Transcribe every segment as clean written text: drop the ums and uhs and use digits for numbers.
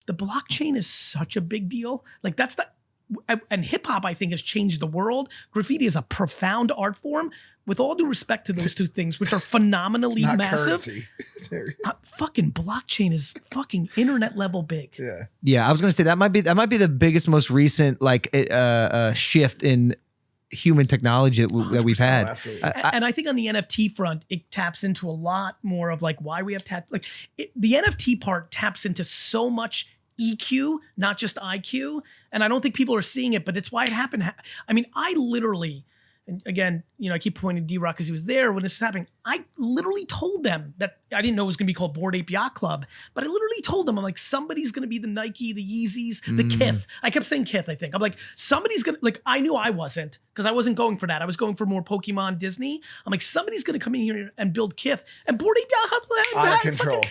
the blockchain is such a big deal. Like that's the, and hip hop I think has changed the world. Graffiti is a profound art form. With all due respect to those two things, which are phenomenally massive, fucking blockchain is fucking internet level big. Yeah. I was gonna say that might be the biggest, most recent like shift in human technology that we've had. And I think on the NFT front, it taps into a lot more of like why we have the NFT part taps into so much EQ, not just IQ. And I don't think people are seeing it, but it's why it happened. I mean, I literally. And again, I keep pointing to D-Rock because he was there when this was happening. I literally told them that I didn't know it was going to be called Bored Ape Yacht Club, but I literally told them, I'm like, somebody's going to be the Nike, the Yeezys, the Kith. I kept saying Kith, I think. I'm like, somebody's going to, like, I knew I wasn't because I wasn't going for that. I was going for more Pokemon Disney. I'm like, somebody's going to come in here and build Kith. And Bored Ape Yacht Club. Out of control.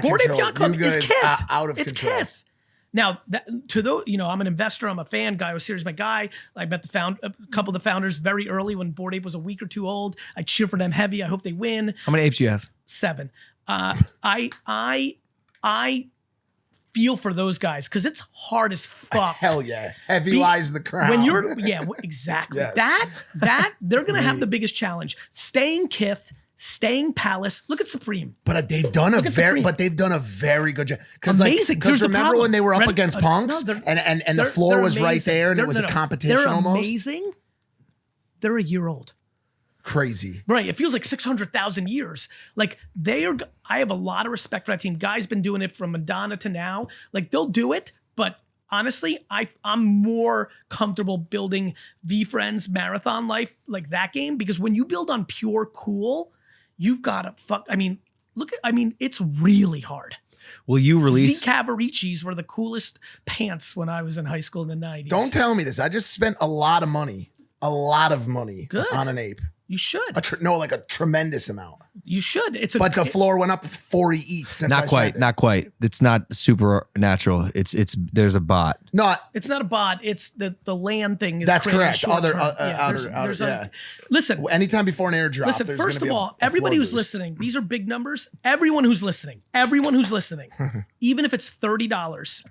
Bored Ape Yacht Club is Kith. Out of control. It's Kith. Now, to those, I'm an investor, I'm a fan guy, I was serious, my guy. I met a couple of the founders very early when Bored Ape was a week or two old. I cheer for them heavy. I hope they win. How many apes do you have? 7. I feel for those guys because it's hard as fuck. Hell yeah. Heavy lies the crown. When you're, exactly. Yes. That they're going to have the biggest challenge. Staying Kith, staying Palace. Look at Supreme. But they've done a very good job. Amazing. Because remember when they were up against Punks and the floor was right there and it was a competition almost? They're amazing. They're a year old. Crazy. Right. It feels like 600,000 years. Like I have a lot of respect for that team. Guys been doing it from Madonna to now. Like they'll do it, but honestly, I'm more comfortable building V-Friends Marathon Life like that game because when you build on pure cool, you've got to it's really hard. Will you release? Z Cavariccis were the coolest pants when I was in high school in the 90s. Don't tell me this. I just spent a lot of money on an ape. You should. Like a tremendous amount. You should. But the floor went up 40 eats. Not quite. It's not super natural. There's a bot. It's not a bot. It's the land thing. That's correct. Listen. Anytime before an airdrop. Listen. First of all, everybody who's listening, these are big numbers. Everyone who's listening, even if it's $30,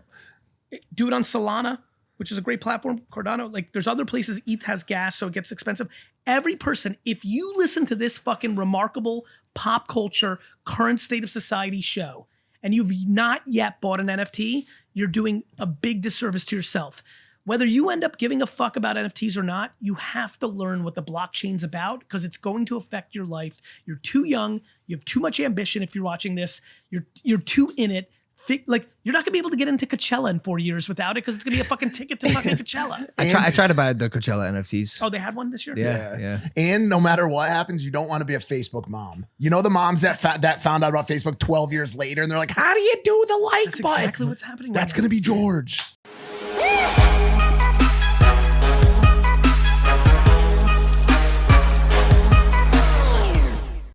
do it on Solana, which is a great platform. Cardano, like there's other places. ETH has gas, so it gets expensive. Every person, if you listen to this fucking remarkable pop culture, current state of society show, and you've not yet bought an NFT, you're doing a big disservice to yourself. Whether you end up giving a fuck about NFTs or not, you have to learn what the blockchain's about because it's going to affect your life. You're too young. You have too much ambition. If you're watching this, you're too in it. Like you're not gonna be able to get into Coachella in 4 years without it because it's gonna be a fucking ticket to fucking Coachella. I tried to buy the Coachella NFTs. Oh, they had one this year? Yeah. And no matter what happens, you don't want to be a Facebook mom. You know the moms that found out about Facebook 12 years later and they're like, how do you do the like button? Exactly what's happening. That's gonna be George.